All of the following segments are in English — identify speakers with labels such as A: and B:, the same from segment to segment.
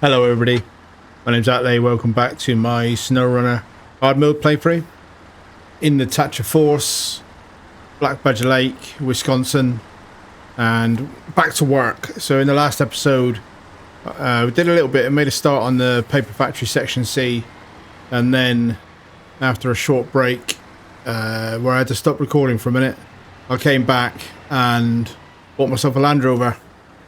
A: Hello everybody, my name's Atley. Welcome back to my SnowRunner hard mode playthrough in the Thatcher Force, Black Badger Lake, Wisconsin, and back to work. So in the last episode we did a little bit and made a start on the paper factory section C, and then after a short break where I had to stop recording for a minute, I came back and bought myself a Land Rover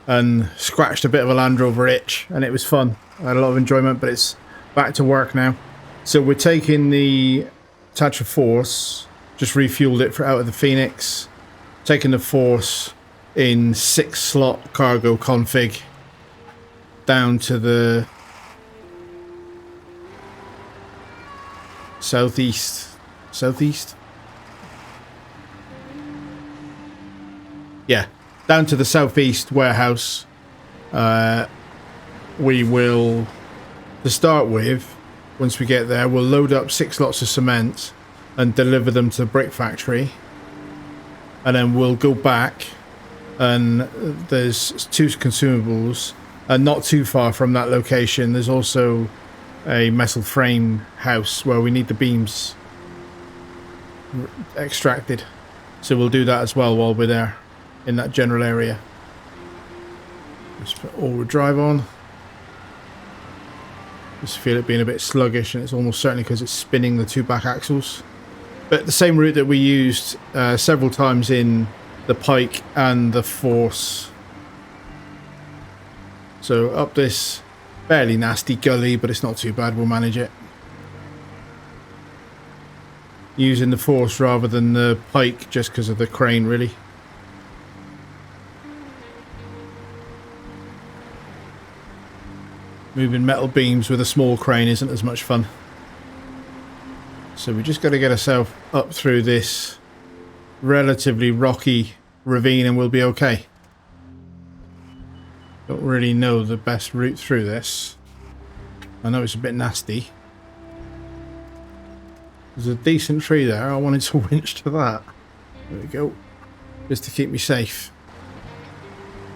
A: and scratched a bit of a Land Rover itch, and it was fun. I had a lot of enjoyment, but it's back to work now. So we're taking the Thatcher Force, just refueled it out of the Phoenix, taking the Force in 6-slot cargo config down to the southeast. Yeah, down to the southeast warehouse. We will, to start with, once we get there, we'll load up 6 lots of cement and deliver them to the brick factory, and then we'll go back, and there's 2 consumables, and not too far from that location there's also a metal frame house where we need the beams extracted, so we'll do that as well while we're there in that general area. Just put all-wheel drive on. Just feel it being a bit sluggish, and it's almost certainly because it's spinning the 2 back axles. But the same route that we used several times in the Pike and the Force. So up this fairly nasty gully, but it's not too bad, we'll manage it. Using the Force rather than the Pike just because of the crane, really. Moving metal beams with a small crane isn't as much fun. So we just got to get ourselves up through this relatively rocky ravine and we'll be okay. Don't really know the best route through this. I know it's a bit nasty. There's a decent tree there. I wanted to winch to that. There we go. Just to keep me safe.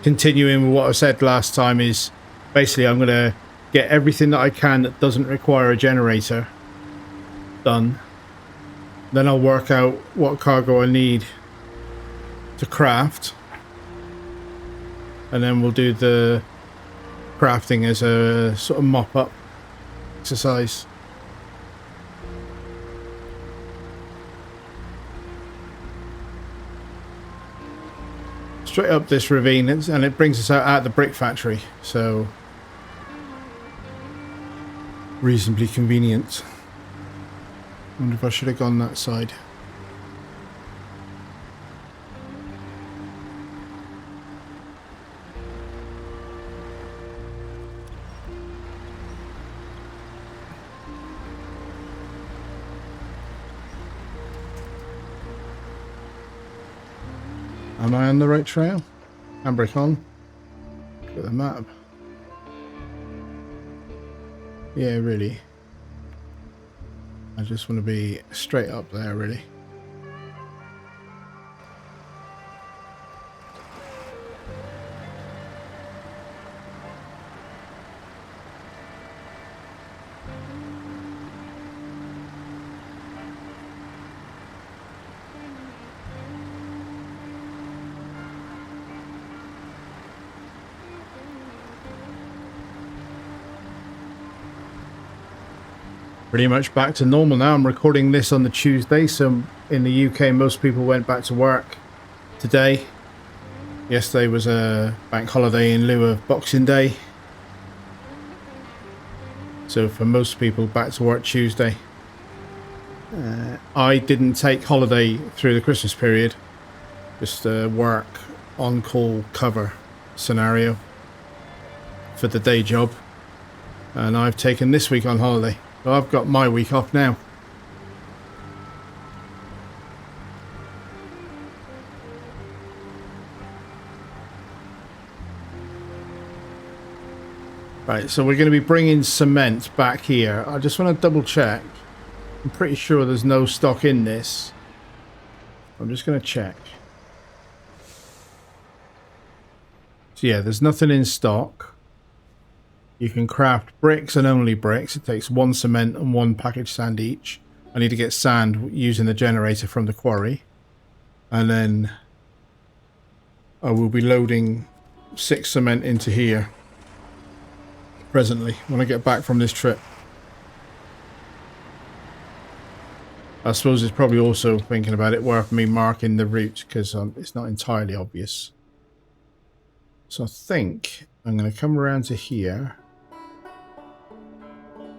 A: Continuing with what I said last time is basically I'm going to get everything that I can that doesn't require a generator done. Then I'll work out what cargo I need to craft. And then we'll do the crafting as a sort of mop-up exercise. Straight up this ravine, and it brings us out at the brick factory, so reasonably convenient. Wonder if I should have gone that side. Am I on the right trail? Handbrake on. Look at the map. Yeah, really. I just want to be straight up there, really. Pretty much back to normal now. I'm recording this on the Tuesday, so in the UK most people went back to work today. Yesterday was a bank holiday in lieu of Boxing Day, so for most people back to work Tuesday. I didn't take holiday through the Christmas period, just a work on-call cover scenario for the day job, and I've taken this week on holiday. So I've got my week off now. Right, so we're going to be bringing cement back here. I just want to double check. I'm pretty sure there's no stock in this. I'm just going to check. So yeah, there's nothing in stock. You can craft bricks and only bricks. It takes 1 cement and 1 package sand each. I need to get sand using the generator from the quarry. And then I will be loading 6 cement into here presently when I get back from this trip. I suppose it's probably also, thinking about it, worth me marking the route because it's not entirely obvious. So I think I'm going to come around to here.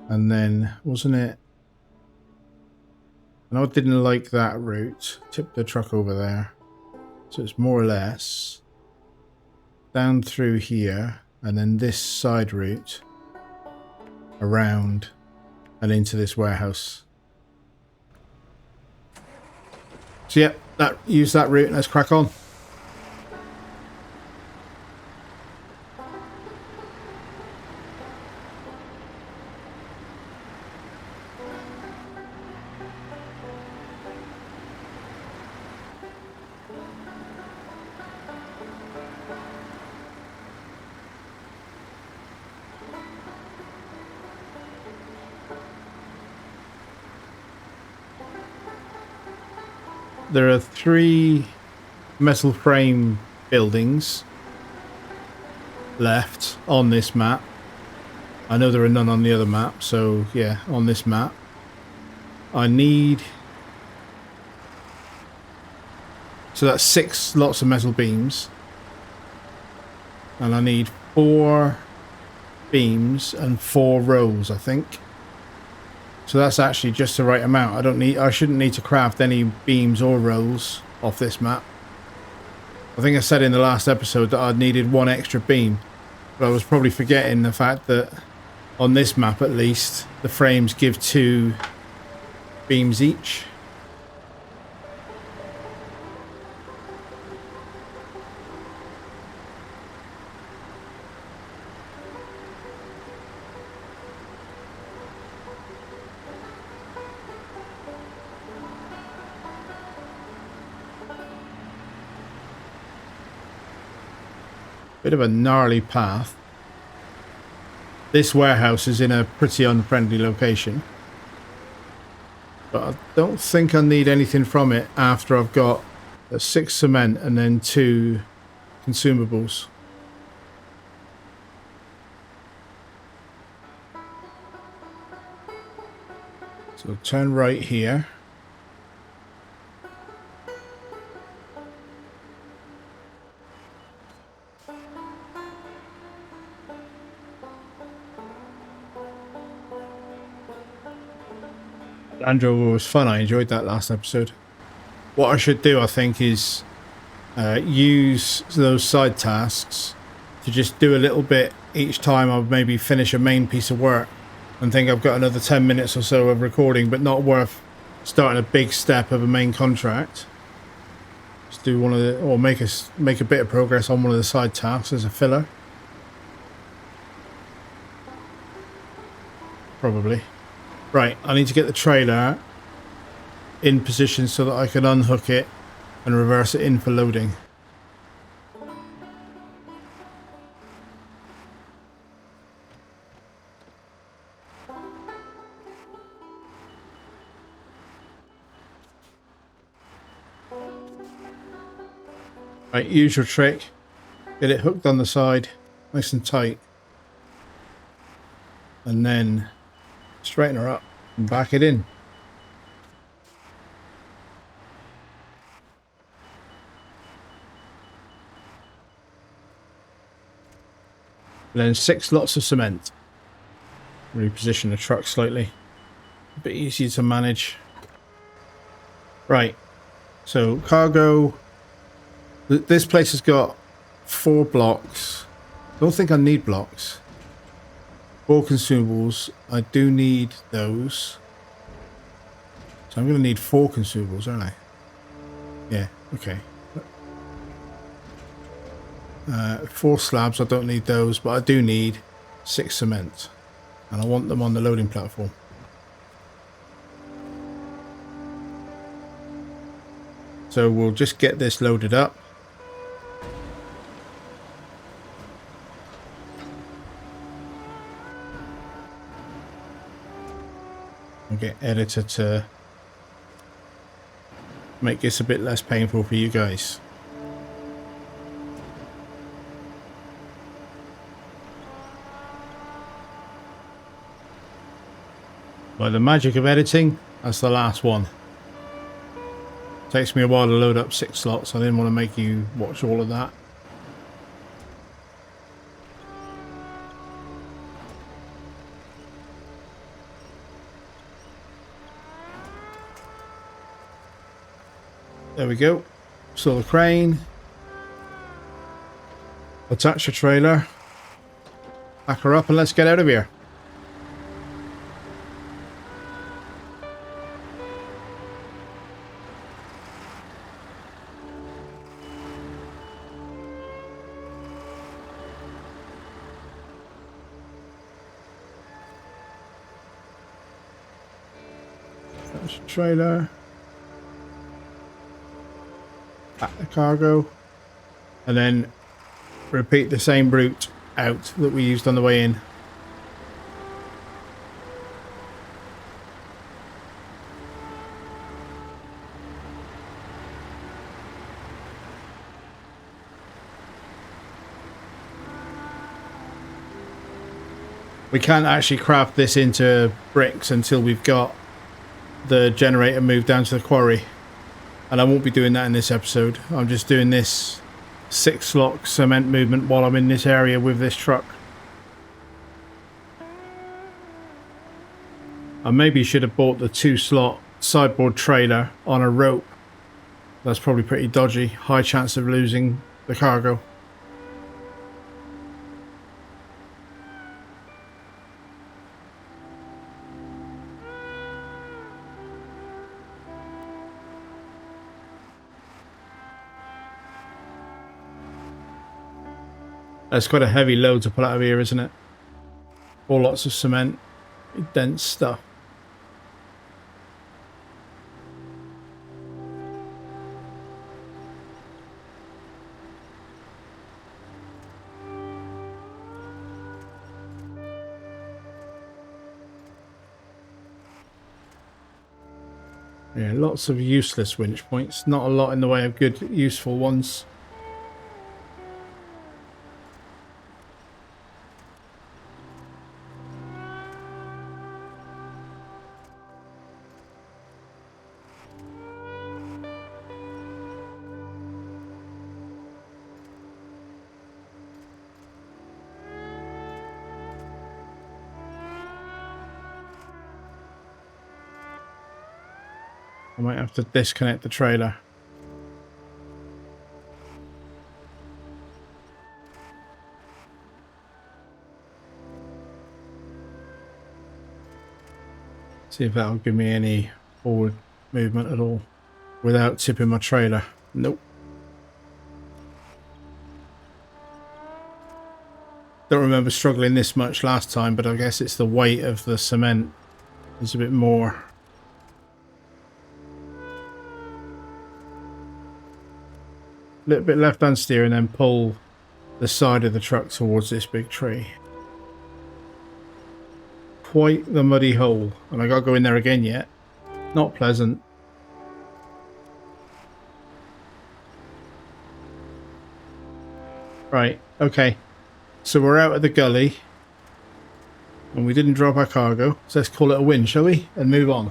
A: And then, wasn't it? I know I didn't like that route. Tip the truck over there. So it's more or less down through here. And then this side route around and into this warehouse. So yeah, use that route. Let's crack on. There are 3 metal frame buildings left on this map. I know there are none on the other map, so yeah, on this map. I need... So that's 6 lots of metal beams. And I need 4 beams and 4 rows, I think. So that's actually just the right amount. I shouldn't need to craft any beams or rows off this map. I think I said in the last episode that I needed 1 extra beam, but I was probably forgetting the fact that on this map at least, the frames give 2 beams each. Bit of a gnarly path. This warehouse is in a pretty unfriendly location. But I don't think I need anything from it after I've got 6 cement and then 2 consumables. So turn right here. Andrew was fun. I enjoyed that last episode. What I should do, I think, is use those side tasks to just do a little bit each time I maybe finish a main piece of work and think I've got another 10 minutes or so of recording, but not worth starting a big step of a main contract. Just do one of the, or make a bit of progress on one of the side tasks as a filler. Probably. Right, I need to get the trailer in position so that I can unhook it and reverse it in for loading. Right, usual trick. Get it hooked on the side, nice and tight. And then straighten her up and back it in. And then 6 lots of cement. Reposition the truck slightly. A bit easier to manage. Right. So cargo. This place has got 4 blocks. Don't think I need blocks. 4 consumables. I do need those. So I'm going to need 4 consumables, aren't I? Yeah, okay. 4 slabs, I don't need those, but I do need 6 cement. And I want them on the loading platform. So we'll just get this loaded up. I'll get editor to make this a bit less painful for you guys. By the magic of editing, that's the last one. Takes me a while to load up 6 slots. I didn't want to make you watch all of that. There we go. Saw the crane. Attach the trailer. Back her up and let's get out of here. Attach the trailer. Back the cargo. And then repeat the same route out that we used on the way in. We can't actually craft this into bricks until we've got the generator moved down to the quarry. And I won't be doing that in this episode. I'm just doing this 6 slot cement movement while I'm in this area with this truck. I maybe should have bought the 2 slot sideboard trailer on a rope. That's probably pretty dodgy. High chance of losing the cargo. That's quite a heavy load to pull out of here, isn't it? All lots of cement, dense stuff. Yeah, lots of useless winch points. Not a lot in the way of good, useful ones. I might have to disconnect the trailer. See if that'll give me any forward movement at all without tipping my trailer. Nope. Don't remember struggling this much last time, but I guess it's the weight of the cement. There's a bit more. A little bit left hand steer and then pull the side of the truck towards this big tree. Quite the muddy hole, and I gotta go in there again yet. Not pleasant. Right, okay. So we're out of the gully. And we didn't drop our cargo. So let's call it a win, shall we? And move on.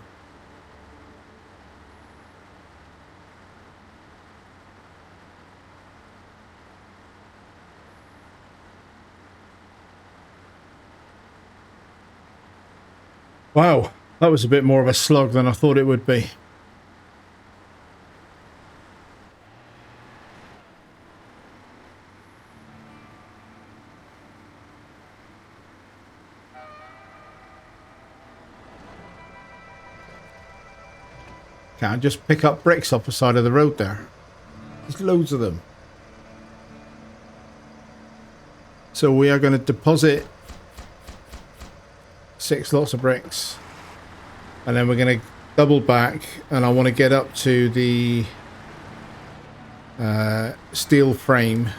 A: Wow, that was a bit more of a slog than I thought it would be. Can't I just pick up bricks off the side of the road there? There's loads of them. So we are going to deposit 6 lots of bricks, and then we're going to double back, and I want to get up to the steel frame.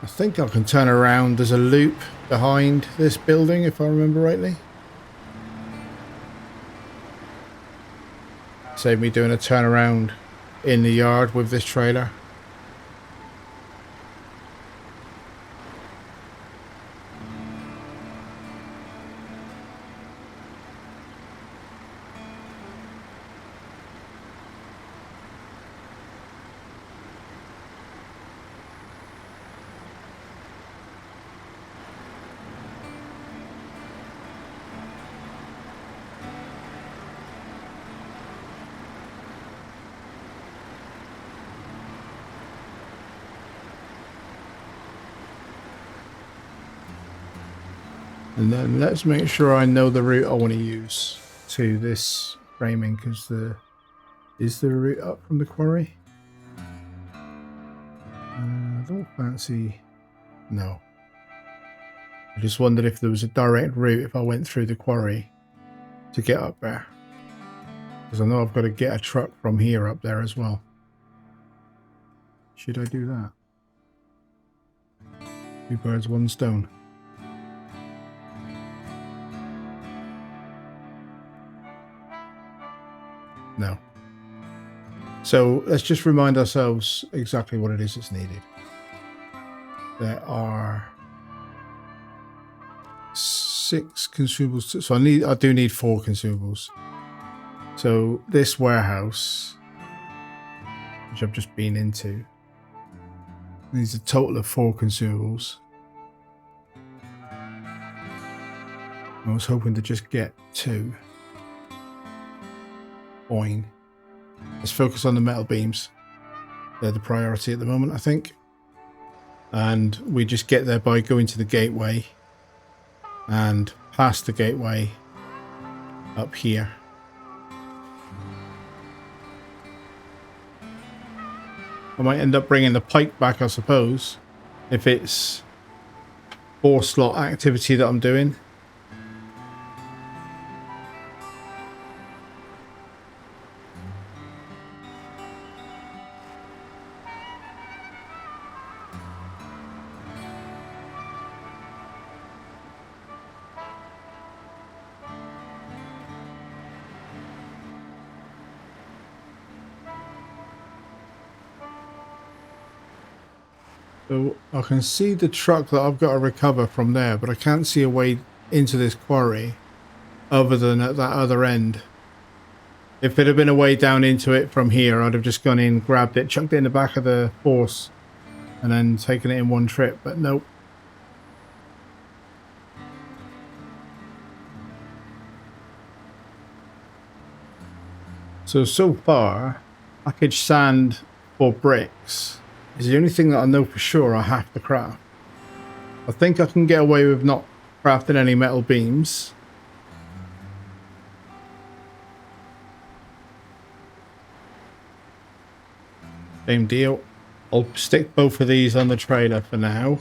A: I think I can turn around. There's a loop behind this building if I remember rightly. Save me doing a turnaround in the yard with this trailer. And then let's make sure I know the route I want to use to this framing, because is the route up from the quarry? I don't fancy... No. I just wondered if there was a direct route if I went through the quarry to get up there. Because I know I've got to get a truck from here up there as well. Should I do that? 2 birds, 1 stone. No. So let's just remind ourselves exactly what it is that's needed. There are 6 consumables. So I do need 4 consumables. So this warehouse, which I've just been into, needs a total of 4 consumables. I was hoping to just get 2. Boing. Let's focus on the metal beams. They're the priority at the moment, I think. And we just get there by going to the gateway and past the gateway up here. I might end up bringing the pike back, I suppose, if it's 4 slot activity that I'm doing. So I can see the truck that I've got to recover from there, but I can't see a way into this quarry other than at that other end. If there had been a way down into it from here, I'd have just gone in, grabbed it, chucked it in the back of the horse, and then taken it in one trip, but nope. So far, packaged sand for bricks is the only thing that I know for sure I have to craft. I think I can get away with not crafting any metal beams. Same deal. I'll stick both of these on the trailer for now.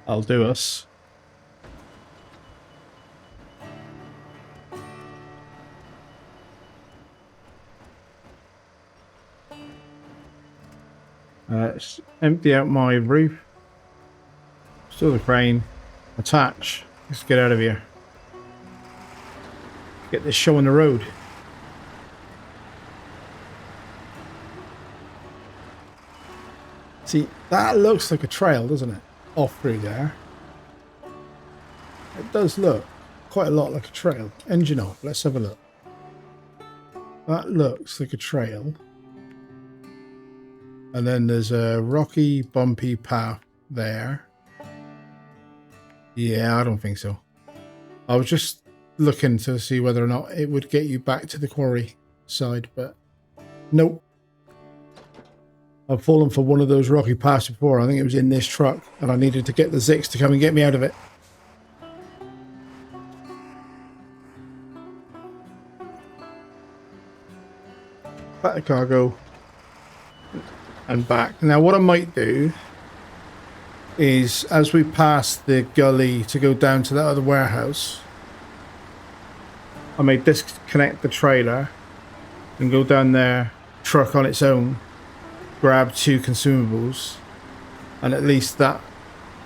A: I'll do us. Let's empty out my roof. Still the crane. Attach. Let's get out of here. Get this show on the road. See, that looks like a trail, doesn't it? Off through there. It does look quite a lot like a trail. Engine off. Let's have a look. That looks like a trail. And then there's a rocky, bumpy path there. Yeah, I don't think so. I was just looking to see whether or not it would get you back to the quarry side, but nope. I've fallen for one of those rocky paths before. I think it was in this truck, and I needed to get the Zix to come and get me out of it. back the cargo, and back. Now what I might do is, as we pass the gully to go down to that other warehouse, I may disconnect the trailer and go down there, truck on its own, grab 2 consumables, and at least that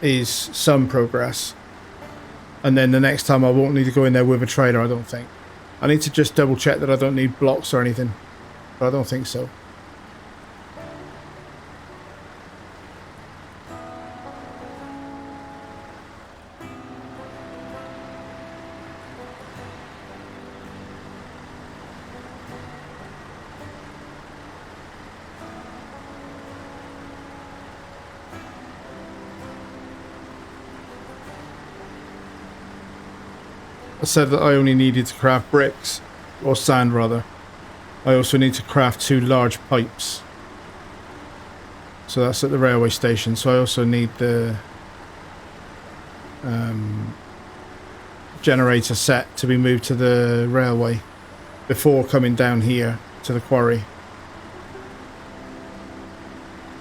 A: is some progress. And then the next time I won't need to go in there with a trailer, I don't think. I need to just double check that I don't need blocks or anything, but I don't think so. I said that I only needed to craft bricks, or sand rather. I also need to craft 2 large pipes. So that's at the railway station. So I also need the generator set to be moved to the railway before coming down here to the quarry.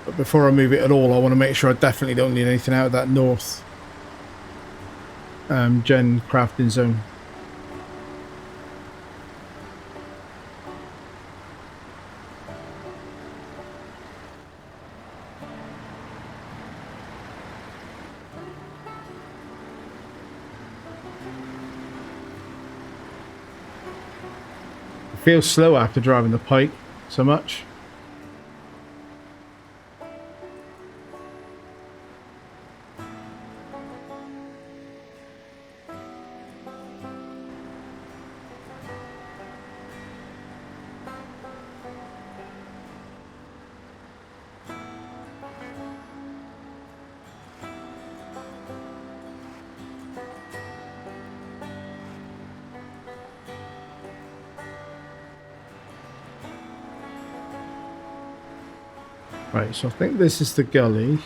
A: But before I move it at all, I want to make sure I definitely don't need anything out of that north gen crafting zone. It feels slow after driving the pike so much. Right, so I think this is the gully.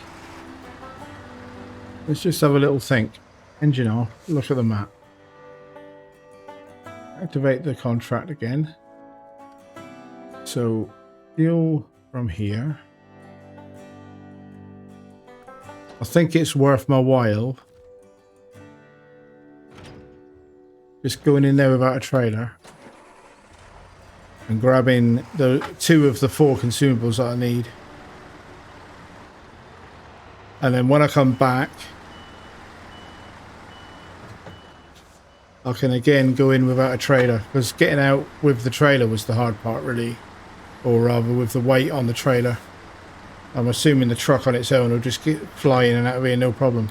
A: Let's just have a little think. Engine off, look at the map. Activate the contract again. So, fuel from here. I think it's worth my while just going in there without a trailer and grabbing the 2 of the 4 consumables that I need. And then when I come back, I can again go in without a trailer, because getting out with the trailer was the hard part really, or rather with the weight on the trailer. I'm assuming the truck on its own will just fly in and out of here no problem.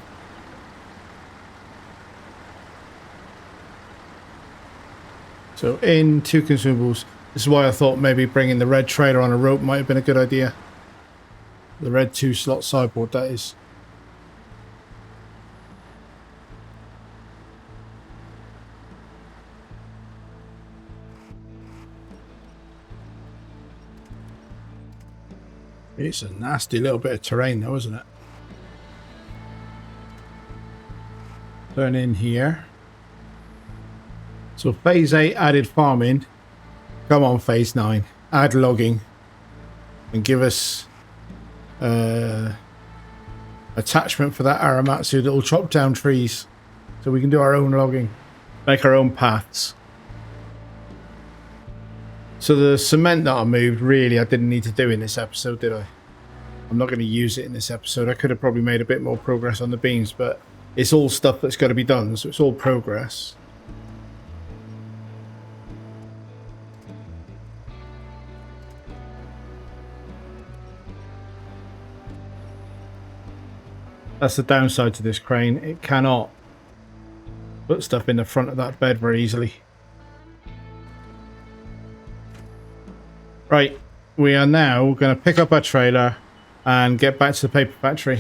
A: So in 2 consumables. This is why I thought maybe bringing the red trailer on a rope might have been a good idea. The red 2-slot sideboard, that is. It's a nasty little bit of terrain though, isn't it? Turn in here. So phase 8 added farming. Come on, phase 9. Add logging. And give us attachment for that Aramatsu that will chop down trees. So we can do our own logging. Make our own paths. So the cement that I moved, really, I didn't need to do in this episode, did I? I'm not going to use it in this episode. I could have probably made a bit more progress on the beams, but it's all stuff that's got to be done, so it's all progress. That's the downside to this crane. It cannot put stuff in the front of that bed very easily. Right, we are now going to pick up our trailer and get back to the paper factory.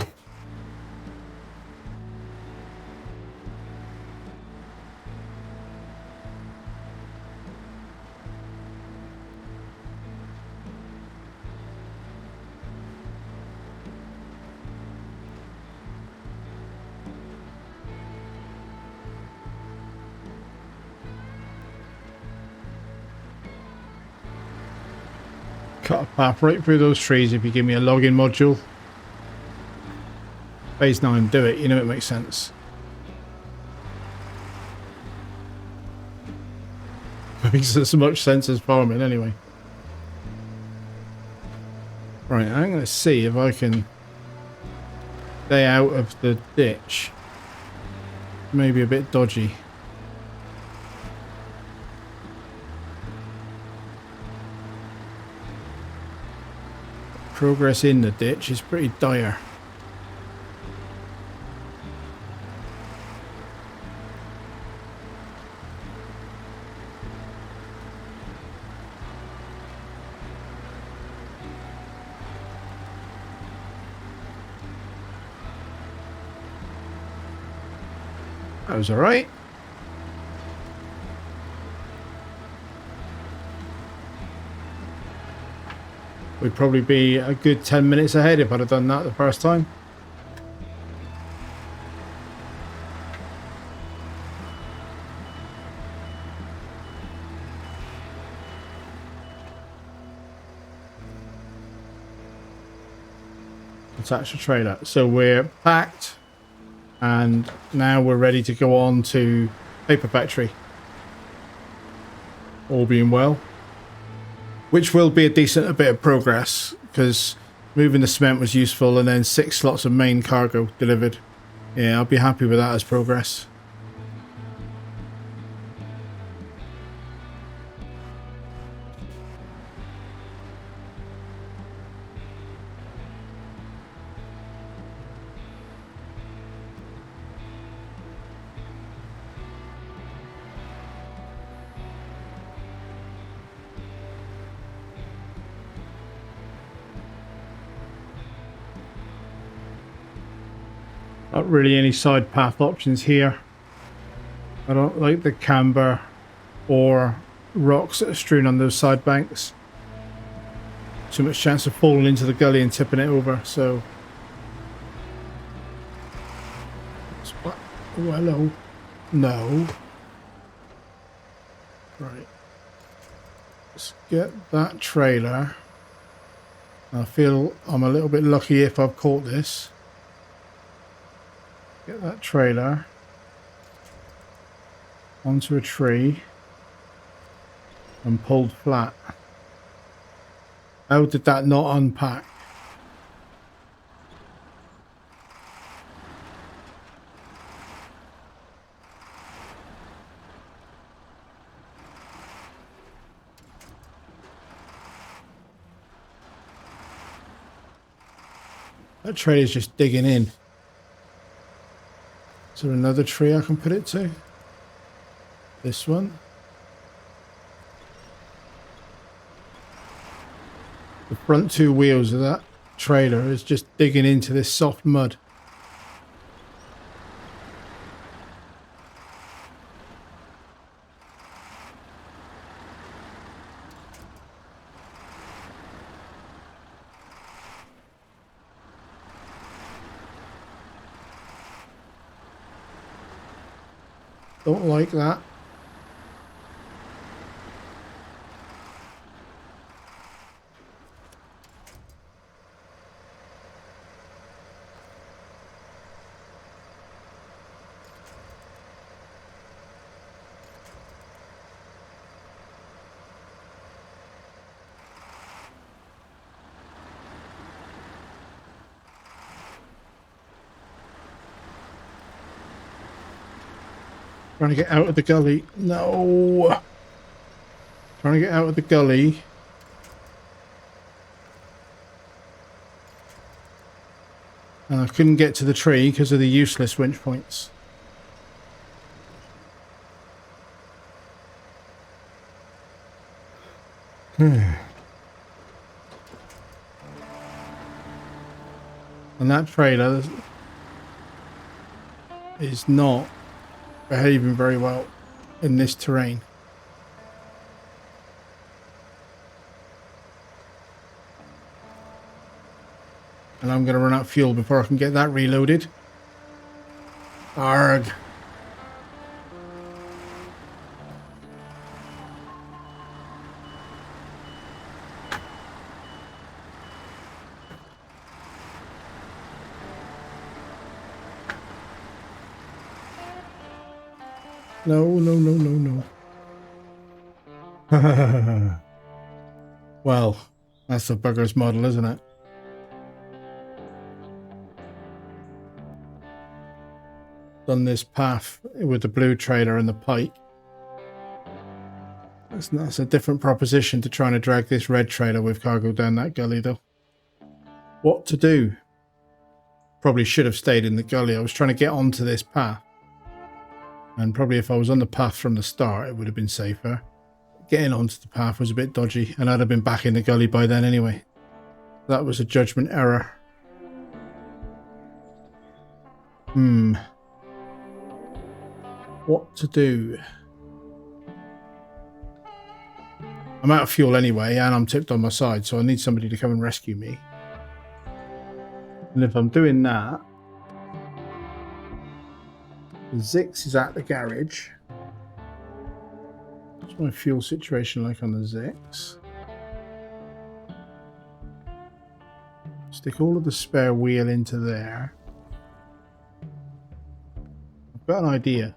A: cut a path right through those trees if you give me a login module. Phase 9, do it. You know it makes sense. Makes as much sense as farming anyway. Right, I'm going to see if I can stay out of the ditch. Maybe a bit dodgy. Progress in the ditch is pretty dire. That was alright. We'd probably be a good 10 minutes ahead if I'd have done that the first time. Attach the trailer. So we're packed. And now we're ready to go on to paper factory. All being well. Which will be a decent bit of progress, because moving the cement was useful, and then 6 slots of main cargo delivered. Yeah, I'll be happy with that as progress. Not really any side path options here. I don't like the camber or rocks that are strewn on those side banks. Too much chance of falling into the gully and tipping it over, so... Oh, hello. No. Right. Let's get that trailer. I feel I'm a little bit lucky if I've caught this. Get that trailer onto a tree and pulled flat. How did that not unpack? That trailer's just digging in. Is there another tree I can put it to? This one. The front 2 wheels of that trailer is just digging into this soft mud. Don't like that. Trying to get out of the gully. No. Trying to get out of the gully. And I couldn't get to the tree because of the useless winch points. And that trailer is not behaving very well in this terrain. And I'm going to run out of fuel before I can get that reloaded. Arg. No, no, no, no, no. Well, that's the bugger's model, isn't it? Done this path with the blue trailer and the pike. That's a different proposition to trying to drag this red trailer with cargo down that gully, though. What to do? Probably should have stayed in the gully. I was trying to get onto this path. And probably if I was on the path from the start, it would have been safer. Getting onto the path was a bit dodgy, and I'd have been back in the gully by then anyway. That was a judgment error. What to do? I'm out of fuel anyway, and I'm tipped on my side, so I need somebody to come and rescue me. And if I'm doing that, the Zix is at the garage. What's my fuel situation like on the Zix? Stick all of the spare wheel into there. I've got an idea.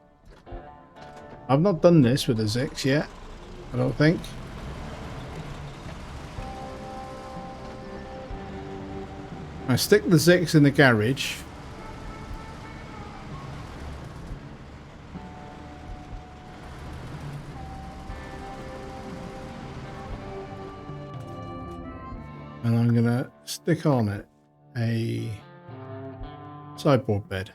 A: I've not done this with the Zix yet, I don't think. I stick the Zix in the garage. And I'm going to stick on it a sideboard bed.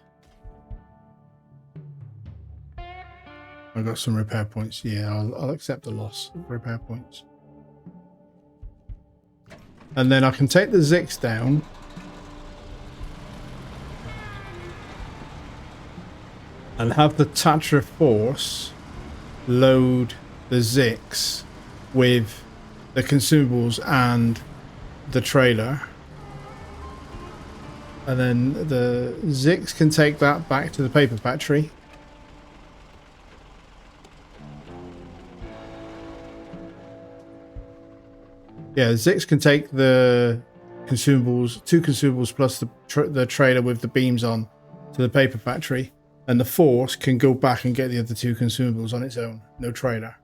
A: I've got some repair points. Yeah, I'll accept the loss of repair points. And then I can take the Zix down. And have the Tatra Force load the Zix with the consumables and the trailer. And then the Zix can take that back to the paper factory. Yeah, Zix can take the consumables, 2 consumables plus the trailer with the beams on to the paper factory. And the Force can go back and get the other 2 consumables on its own. No trailer.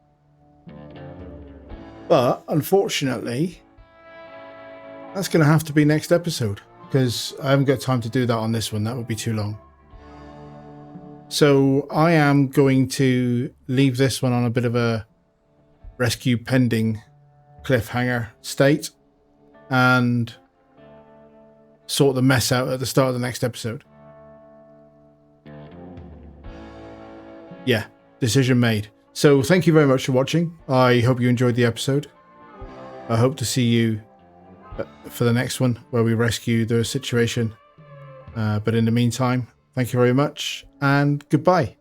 A: But, unfortunately, that's going to have to be next episode. Because I haven't got time to do that on this one. That would be too long. So, I am going to leave this one on a bit of a rescue pending cliffhanger state. And sort the mess out at the start of the next episode. Yeah, decision made. So thank you very much for watching. I hope you enjoyed the episode. I hope to see you for the next one where we rescue the situation. But in the meantime, thank you very much and goodbye.